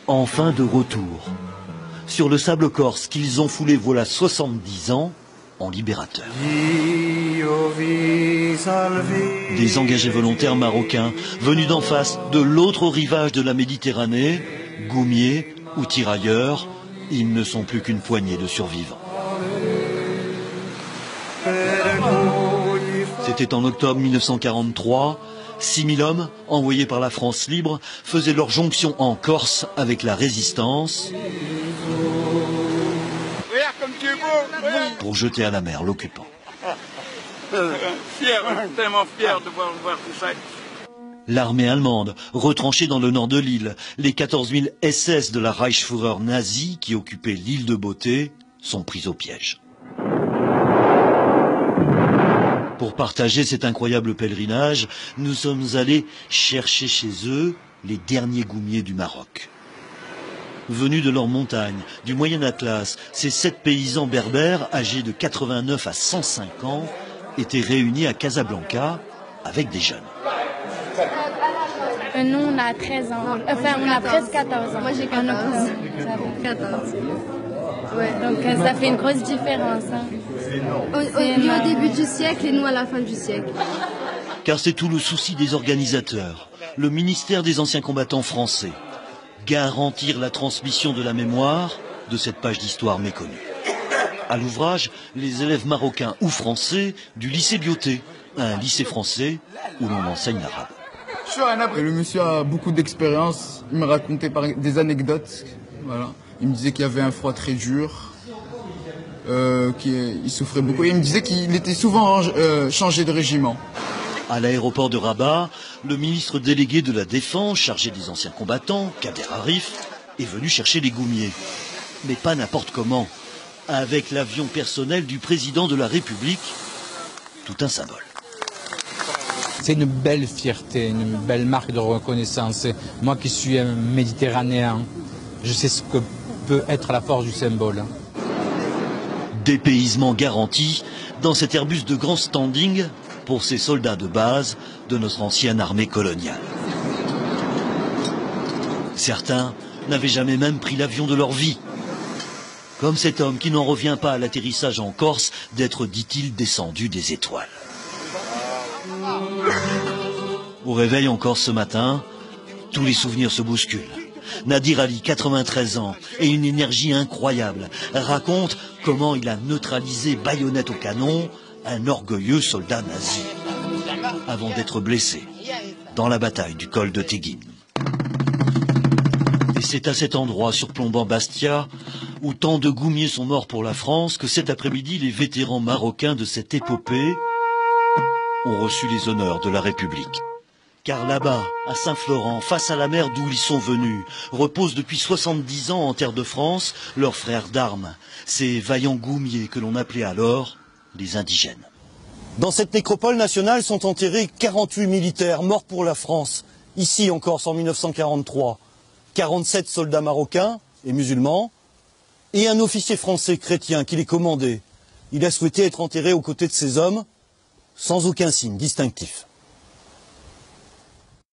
Enfin de retour sur le sable corse qu'ils ont foulé voilà 70 ans en libérateurs. Des engagés volontaires marocains venus d'en face, de l'autre rivage de la Méditerranée, goumiers ou tirailleurs, ils ne sont plus qu'une poignée de survivants. C'était en octobre 1943. 6 000 hommes, envoyés par la France libre, faisaient leur jonction en Corse avec la résistance pour jeter à la mer l'occupant. Tellement fier de voir tout ça. L'armée allemande, retranchée dans le nord de l'île, les 14 000 SS de la Reichsführer nazie qui occupaient l'île de Beauté, sont pris au piège. Pour partager cet incroyable pèlerinage, nous sommes allés chercher chez eux les derniers goumiers du Maroc. Venus de leurs montagnes, du Moyen Atlas, ces 7 paysans berbères, âgés de 89 à 105 ans, étaient réunis à Casablanca avec des jeunes. Nous, on a 13 ans. Enfin, on a presque 14 ans. Moi, j'ai 14 ans. 14. Ouais. Donc, ça fait une grosse différence. Hein. Lui au début du siècle et nous à la fin du siècle. Car c'est tout le souci des organisateurs, le ministère des anciens combattants français. Garantir la transmission de la mémoire de cette page d'histoire méconnue. À l'ouvrage, les élèves marocains ou français du lycée Bioté, un lycée français où l'on enseigne l'arabe. Le monsieur a beaucoup d'expérience, il me racontait des anecdotes. Voilà. Il me disait qu'il y avait un froid très dur, qu'il souffrait beaucoup. Et il me disait qu'il était souvent changé de régiment. À l'aéroport de Rabat, le ministre délégué de la Défense, chargé des anciens combattants, Kader Arif, est venu chercher les goumiers. Mais pas n'importe comment, avec l'avion personnel du président de la République, tout un symbole. C'est une belle fierté, une belle marque de reconnaissance. Moi qui suis un méditerranéen, je sais ce que peut être la force du symbole. Dépaysement garanti dans cet Airbus de grand standing pour ces soldats de base de notre ancienne armée coloniale. Certains n'avaient jamais même pris l'avion de leur vie. Comme cet homme qui n'en revient pas à l'atterrissage en Corse d'être, dit-il, descendu des étoiles. Au réveil en Corse ce matin, tous les souvenirs se bousculent. Nadir Ali, 93 ans, et une énergie incroyable, raconte comment il a neutralisé baïonnette au canon un orgueilleux soldat nazi, avant d'être blessé dans la bataille du col de Teguin. Et c'est à cet endroit surplombant Bastia, où tant de goumiers sont morts pour la France, que cet après-midi, les vétérans marocains de cette épopée ont reçu les honneurs de la République. Car là-bas, à Saint-Florent, face à la mer d'où ils sont venus, reposent depuis 70 ans en terre de France leurs frères d'armes, ces vaillants goumiers que l'on appelait alors les indigènes. Dans cette nécropole nationale sont enterrés 48 militaires morts pour la France, ici en Corse en 1943, 47 soldats marocains et musulmans, et un officier français chrétien qui les commandait. Il a souhaité être enterré aux côtés de ces hommes, sans aucun signe distinctif.